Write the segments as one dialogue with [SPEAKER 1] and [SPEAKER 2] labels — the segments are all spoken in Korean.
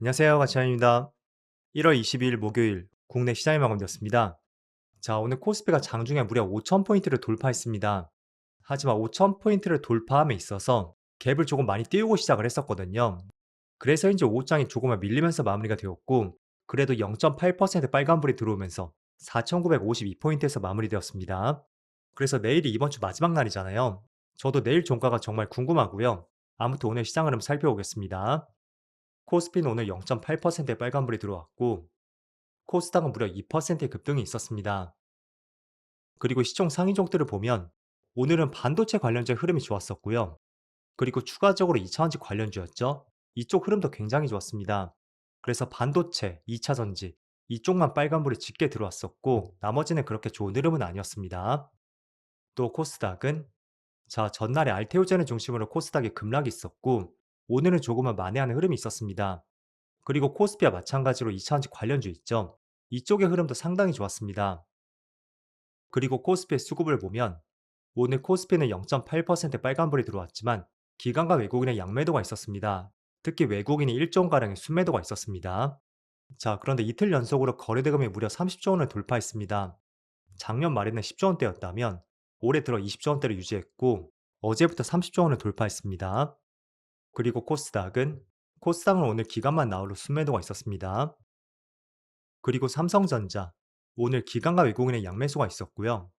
[SPEAKER 1] 안녕하세요. 가치환입니다. 1월 22일 목요일 국내 시장이 마감되었습니다. 자, 오늘 코스피가 장중에 무려 5,000포인트를 돌파했습니다. 하지만 5,000포인트를 돌파함에 있어서 갭을 조금 많이 띄우고 시작을 했었거든요. 그래서인지 오후장이 조금은 밀리면서 마무리가 되었고, 그래도 0.8% 빨간불이 들어오면서 4,952포인트에서 마무리되었습니다. 그래서 내일이 이번 주 마지막 날이잖아요. 저도 내일 종가가 정말 궁금하고요. 아무튼 오늘 시장 흐름 살펴보겠습니다. 코스피는 오늘 0.8%의 빨간불이 들어왔고, 코스닥은 무려 2%의 급등이 있었습니다. 그리고 시총 상위 종들을 보면 오늘은 반도체 관련주의 흐름이 좋았었고요. 그리고 추가적으로 2차전지 관련주였죠. 이쪽 흐름도 굉장히 좋았습니다. 그래서 반도체, 2차 전지 이쪽만 빨간불이 짙게 들어왔었고, 나머지는 그렇게 좋은 흐름은 아니었습니다. 또 코스닥은 전날에 알테오젠을 중심으로 코스닥에 급락이 있었고, 오늘은 조금은 만회하는 흐름이 있었습니다. 그리고 코스피와 마찬가지로 2차전지 관련주 있죠. 이쪽의 흐름도 상당히 좋았습니다. 그리고 코스피의 수급을 보면 오늘 코스피는 0.8% 빨간불이 들어왔지만 기관과 외국인의 양매도가 있었습니다. 특히 외국인이 1조 원가량의 순매도가 있었습니다. 자, 그런데 이틀 연속으로 거래대금이 무려 30조 원을 돌파했습니다. 작년 말에는 10조 원대였다면 올해 들어 20조 원대를 유지했고, 어제부터 30조 원을 돌파했습니다. 그리고 코스닥은 오늘 기관만 나홀로 순매도가 있었습니다. 그리고 삼성전자, 오늘 기관과 외국인의 양매수가 있었고요.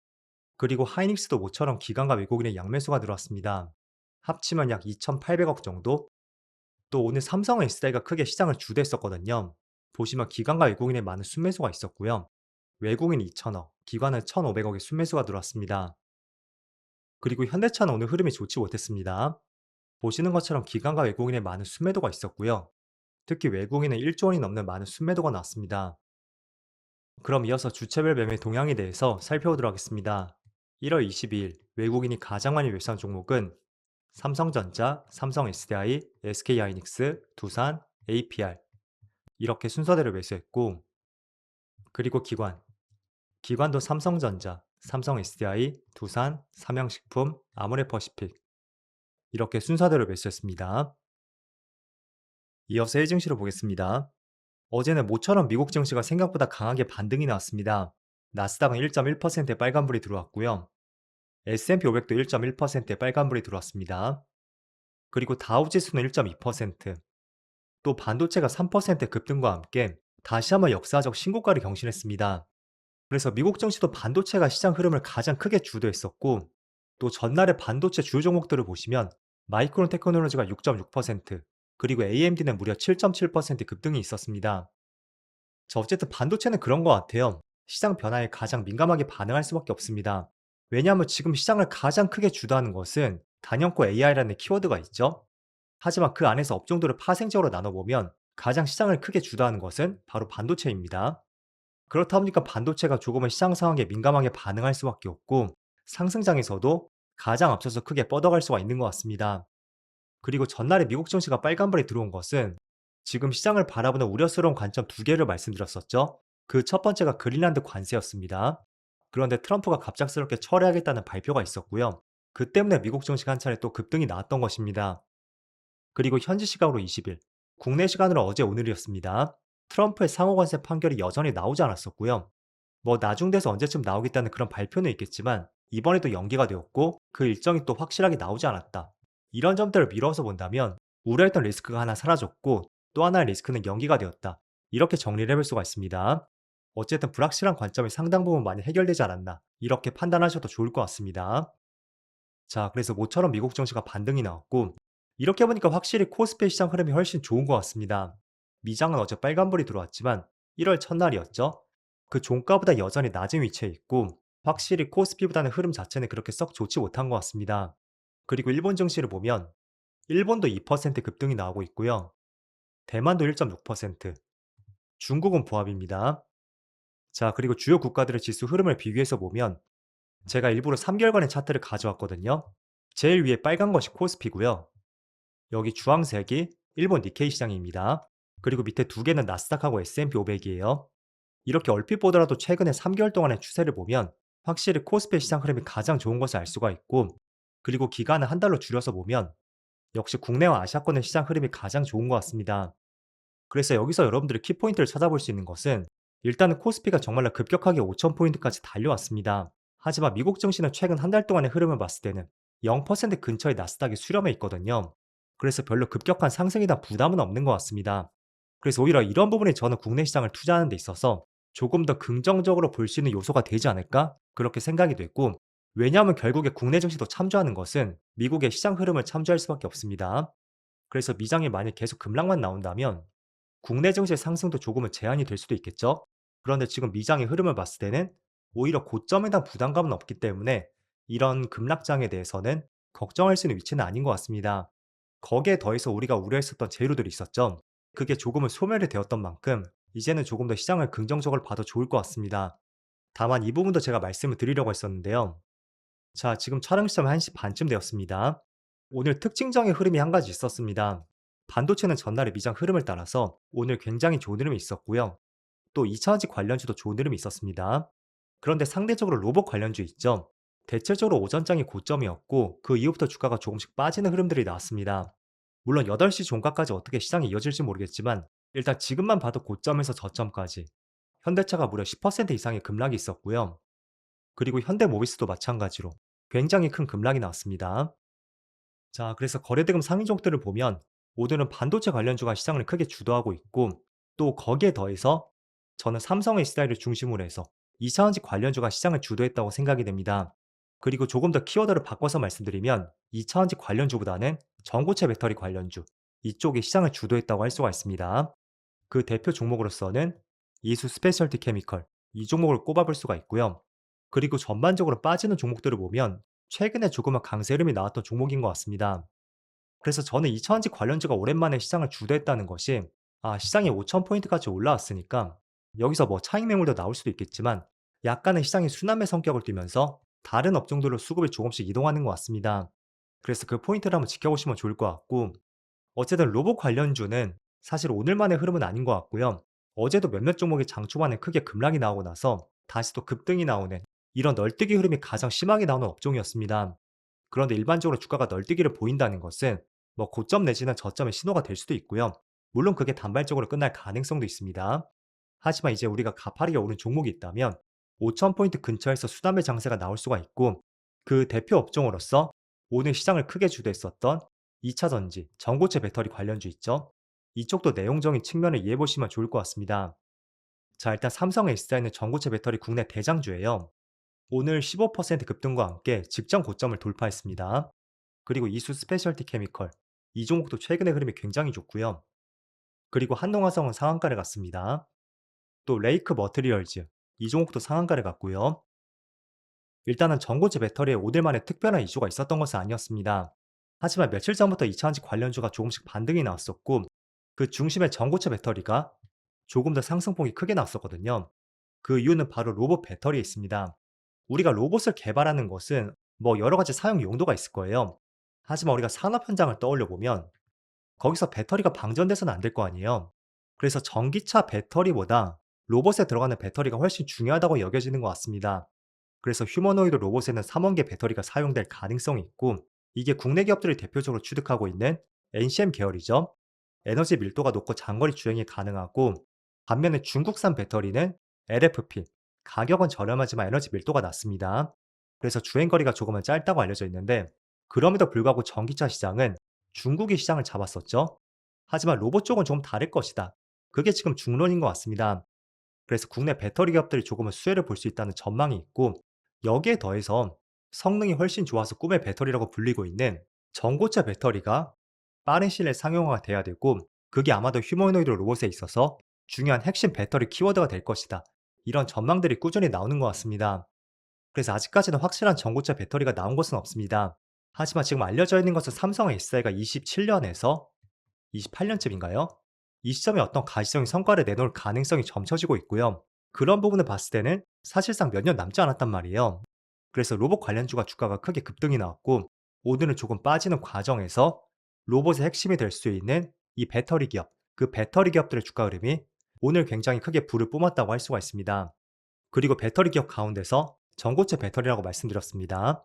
[SPEAKER 1] 그리고 하이닉스도 모처럼 기관과 외국인의 양매수가 들어왔습니다. 합치면 약 2,800억 정도? 또 오늘 삼성 SDI가 크게 시장을 주도했었거든요. 보시면 기관과 외국인의 많은 순매수가 있었고요. 외국인 2,000억, 기관은 1,500억의 순매수가 들어왔습니다. 그리고 현대차는 오늘 흐름이 좋지 못했습니다. 보시는 것처럼 기관과 외국인의 많은 순매도가 있었고요. 특히 외국인은 1조 원이 넘는 많은 순매도가 나왔습니다. 그럼 이어서 주체별 매매 동향에 대해서 살펴보도록 하겠습니다. 1월 22일 외국인이 가장 많이 매수한 종목은 삼성전자, 삼성 SDI, SK하이닉스, 두산, APR 이렇게 순서대로 매수했고, 그리고 기관도 삼성전자, 삼성 SDI, 두산, 삼양식품, 아모레퍼시픽 이렇게 순서대로 매수했습니다. 이어서 해외 증시로 보겠습니다. 어제는 모처럼 미국 증시가 생각보다 강하게 반등이 나왔습니다. 나스닥은 1.1%의 빨간불이 들어왔고요. S&P 500도 1.1%의 빨간불이 들어왔습니다. 그리고 다우지수는 1.2%, 또 반도체가 3% 급등과 함께 다시 한번 역사적 신고가를 경신했습니다. 그래서 미국 증시도 반도체가 시장 흐름을 가장 크게 주도했었고, 또 전날의 반도체 주요 종목들을 보시면 마이크론 테크놀로지가 6.6%, 그리고 AMD는 무려 7.7% 급등이 있었습니다. 어쨌든 반도체는 그런 것 같아요. 시장 변화에 가장 민감하게 반응할 수밖에 없습니다. 왜냐하면 지금 시장을 가장 크게 주도하는 것은 단연코 AI라는 키워드가 있죠. 하지만 그 안에서 업종들을 파생적으로 나눠보면 가장 시장을 크게 주도하는 것은 바로 반도체입니다. 그렇다 보니까 반도체가 조금은 시장 상황에 민감하게 반응할 수밖에 없고, 상승장에서도 가장 앞서서 크게 뻗어갈 수가 있는 것 같습니다. 그리고 전날에 미국 증시가 빨간불이 들어온 것은 지금 시장을 바라보는 우려스러운 관점 두 개를 말씀드렸었죠. 그 첫 번째가 그린란드 관세였습니다. 그런데 트럼프가 갑작스럽게 철회하겠다는 발표가 있었고요. 그 때문에 미국 증시가 한 차례 또 급등이 나왔던 것입니다. 그리고 현지 시각으로 20일, 국내 시간으로 어제 오늘이었습니다. 트럼프의 상호관세 판결이 여전히 나오지 않았었고요. 뭐 나중돼서 언제쯤 나오겠다는 그런 발표는 있겠지만 이번에도 연기가 되었고, 그 일정이 또 확실하게 나오지 않았다. 이런 점들을 미뤄서 본다면 우려했던 리스크가 하나 사라졌고, 또 하나의 리스크는 연기가 되었다. 이렇게 정리를 해볼 수가 있습니다. 어쨌든 불확실한 관점이 상당 부분 많이 해결되지 않았나, 이렇게 판단하셔도 좋을 것 같습니다. 자, 그래서 모처럼 미국 증시가 반등이 나왔고, 이렇게 보니까 확실히 코스피 시장 흐름이 훨씬 좋은 것 같습니다. 미장은 어제 빨간불이 들어왔지만 1월 첫날이었죠. 그 종가보다 여전히 낮은 위치에 있고, 확실히 코스피보다는 흐름 자체는 그렇게 썩 좋지 못한 것 같습니다. 그리고 일본 증시를 보면 일본도 2% 급등이 나오고 있고요. 대만도 1.6%, 중국은 보합입니다. 자, 그리고 주요 국가들의 지수 흐름을 비교해서 보면 제가 일부러 3개월간의 차트를 가져왔거든요. 제일 위에 빨간 것이 코스피고요. 여기 주황색이 일본 니케이 시장입니다. 그리고 밑에 두 개는 나스닥하고 S&P 500이에요. 이렇게 얼핏 보더라도 최근에 3개월 동안의 추세를 보면 확실히 코스피 시장 흐름이 가장 좋은 것을 알 수가 있고, 그리고 기간을 한 달로 줄여서 보면 역시 국내와 아시아권의 시장 흐름이 가장 좋은 것 같습니다. 그래서 여기서 여러분들이 키포인트를 찾아볼 수 있는 것은 일단은 코스피가 정말로 급격하게 5,000포인트까지 달려왔습니다. 하지만 미국 증시는 최근 한 달 동안의 흐름을 봤을 때는 0% 근처의 나스닥이 수렴해 있거든요. 그래서 별로 급격한 상승에 대한 부담은 없는 것 같습니다. 그래서 오히려 이런 부분이 저는 국내 시장을 투자하는 데 있어서 조금 더 긍정적으로 볼 수 있는 요소가 되지 않을까? 그렇게 생각이 됐고, 왜냐하면 결국에 국내 증시도 참조하는 것은 미국의 시장 흐름을 참조할 수밖에 없습니다. 그래서 미장이 만약 계속 급락만 나온다면 국내 증시의 상승도 조금은 제한이 될 수도 있겠죠. 그런데 지금 미장의 흐름을 봤을 때는 오히려 고점에 대한 부담감은 없기 때문에 이런 급락장에 대해서는 걱정할 수 있는 위치는 아닌 것 같습니다. 거기에 더해서 우리가 우려했었던 재료들이 있었죠. 그게 조금은 소멸이 되었던 만큼 이제는 조금 더 시장을 긍정적으로 봐도 좋을 것 같습니다. 다만 이 부분도 제가 말씀을 드리려고 했었는데요. 자, 지금 촬영 시점 1시 반쯤 되었습니다. 오늘 특징적인 흐름이 한 가지 있었습니다. 반도체는 전날의 미장 흐름을 따라서 오늘 굉장히 좋은 흐름이 있었고요. 또 2차전지 관련주도 좋은 흐름이 있었습니다. 그런데 상대적으로 로봇 관련주 있죠. 대체적으로 오전장이 고점이었고 그 이후부터 주가가 조금씩 빠지는 흐름들이 나왔습니다. 물론 8시 종가까지 어떻게 시장이 이어질지 모르겠지만 일단 지금만 봐도 고점에서 저점까지 현대차가 무려 10% 이상의 급락이 있었고요. 그리고 현대모비스도 마찬가지로 굉장히 큰 급락이 나왔습니다. 자, 그래서 거래대금 상위 종목들을 보면 오늘은 반도체 관련주가 시장을 크게 주도하고 있고 또 거기에 더해서 저는 삼성 SDI를 중심으로 해서 2차전지 관련주가 시장을 주도했다고 생각이 됩니다. 그리고 조금 더 키워드를 바꿔서 말씀드리면 2차전지 관련주보다는 전고체 배터리 관련주 이쪽이 시장을 주도했다고 할 수가 있습니다. 그 대표 종목으로서는 이수 스페셜티 케미컬 이 종목을 꼽아볼 수가 있고요. 그리고 전반적으로 빠지는 종목들을 보면 최근에 조금은 강세 흐름이 나왔던 종목인 것 같습니다. 그래서 저는 2차전지 관련주가 오랜만에 시장을 주도했다는 것이 시장이 5,000포인트까지 올라왔으니까 여기서 뭐 차익 매물도 나올 수도 있겠지만 약간의 시장의 순환매 성격을 띠면서 다른 업종들로 수급이 조금씩 이동하는 것 같습니다. 그래서 그 포인트를 한번 지켜보시면 좋을 것 같고 어쨌든 로봇 관련주는 사실 오늘만의 흐름은 아닌 것 같고요. 어제도 몇몇 종목이 장 초반에 크게 급락이 나오고 나서 다시 또 급등이 나오는 이런 널뛰기 흐름이 가장 심하게 나오는 업종이었습니다. 그런데 일반적으로 주가가 널뛰기를 보인다는 것은 뭐 고점 내지는 저점의 신호가 될 수도 있고요. 물론 그게 단발적으로 끝날 가능성도 있습니다. 하지만 이제 우리가 가파르게 오른 종목이 있다면 5,000포인트 근처에서 수담의 장세가 나올 수가 있고 그 대표 업종으로서 오늘 시장을 크게 주도했었던 2차 전지, 전고체 배터리 관련주 있죠. 이쪽도 내용적인 측면을 이해해 보시면 좋을 것 같습니다. 자, 일단 삼성 SDI는 전고체 배터리 국내 대장주예요. 오늘 15% 급등과 함께 직전 고점을 돌파했습니다. 그리고 이수 스페셜티 케미컬, 이 종목도 최근의 흐름이 굉장히 좋고요. 그리고 한동화성은 상한가를 갔습니다. 또 레이크 머트리얼즈, 이 종목도 상한가를 갔고요. 일단은 전고체 배터리에 오늘 만에 특별한 이슈가 있었던 것은 아니었습니다. 하지만 며칠 전부터 2차전지 관련주가 조금씩 반등이 나왔었고 그 중심의 전고체 배터리가 조금 더 상승폭이 크게 나왔었거든요. 그 이유는 바로 로봇 배터리에 있습니다. 우리가 로봇을 개발하는 것은 뭐 여러 가지 사용 용도가 있을 거예요. 하지만 우리가 산업 현장을 떠올려 보면 거기서 배터리가 방전돼서는 안 될 거 아니에요. 그래서 전기차 배터리보다 로봇에 들어가는 배터리가 훨씬 중요하다고 여겨지는 것 같습니다. 그래서 휴머노이드 로봇에는 3원계 배터리가 사용될 가능성이 있고 이게 국내 기업들이 대표적으로 취득하고 있는 NCM 계열이죠. 에너지 밀도가 높고 장거리 주행이 가능하고 반면에 중국산 배터리는 LFP, 가격은 저렴하지만 에너지 밀도가 낮습니다. 그래서 주행거리가 조금은 짧다고 알려져 있는데 그럼에도 불구하고 전기차 시장은 중국이 시장을 잡았었죠. 하지만 로봇 쪽은 좀 다를 것이다. 그게 지금 중론인 것 같습니다. 그래서 국내 배터리 기업들이 조금은 수혜를 볼 수 있다는 전망이 있고 여기에 더해서 성능이 훨씬 좋아서 꿈의 배터리라고 불리고 있는 전고체 배터리가 빠른 시일 내에 상용화가 돼야 되고 그게 아마도 휴머노이드 로봇에 있어서 중요한 핵심 배터리 키워드가 될 것이다. 이런 전망들이 꾸준히 나오는 것 같습니다. 그래서 아직까지는 확실한 전고체 배터리가 나온 것은 없습니다. 하지만 지금 알려져 있는 것은 삼성 SDI가 27년에서 28년쯤인가요? 이 시점에 어떤 가시적인 성과를 내놓을 가능성이 점쳐지고 있고요. 그런 부분을 봤을 때는 사실상 몇 년 남지 않았단 말이에요. 그래서 로봇 관련주가 주가가 크게 급등이 나왔고 오늘은 조금 빠지는 과정에서 로봇의 핵심이 될 수 있는 이 배터리 기업, 그 배터리 기업들의 주가 흐름이 오늘 굉장히 크게 불을 뿜었다고 할 수가 있습니다. 그리고 배터리 기업 가운데서 전고체 배터리라고 말씀드렸습니다.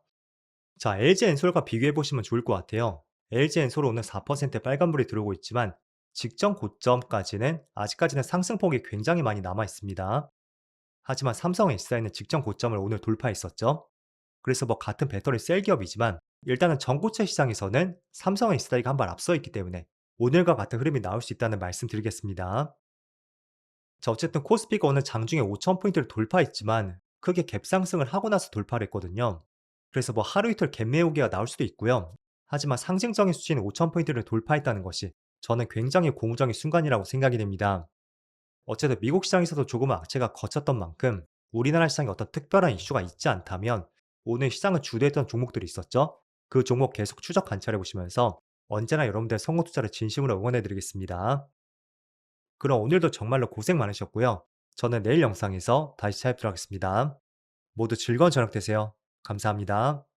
[SPEAKER 1] 자, LG 엔솔과 비교해 보시면 좋을 것 같아요. LG 엔솔은 오늘 4% 빨간불이 들어오고 있지만 직전 고점까지는 아직까지는 상승폭이 굉장히 많이 남아 있습니다. 하지만 삼성 S사는 직전 고점을 오늘 돌파했었죠. 그래서 뭐 같은 배터리 셀 기업이지만 일단은 전고체 시장에서는 삼성 S사가 한 발 앞서 있기 때문에 오늘과 같은 흐름이 나올 수 있다는 말씀 드리겠습니다. 자, 어쨌든 코스피가 오늘 장중에 5천 포인트를 돌파했지만 크게 갭 상승을 하고 나서 돌파를 했거든요. 그래서 뭐 하루 이틀 갭 매우기가 나올 수도 있고요. 하지만 상징적인 수치인 5천 포인트를 돌파했다는 것이 저는 굉장히 고무적인 순간이라고 생각이 됩니다. 어쨌든 미국 시장에서도 조금은 악재가 거쳤던 만큼 우리나라 시장에 어떤 특별한 이슈가 있지 않다면 오늘 시장을 주도했던 종목들이 있었죠. 그 종목 계속 추적 관찰해 보시면서 언제나 여러분들의 성공 투자를 진심으로 응원해 드리겠습니다. 그럼 오늘도 정말로 고생 많으셨고요. 저는 내일 영상에서 다시 찾아뵙도록 하겠습니다. 모두 즐거운 저녁 되세요. 감사합니다.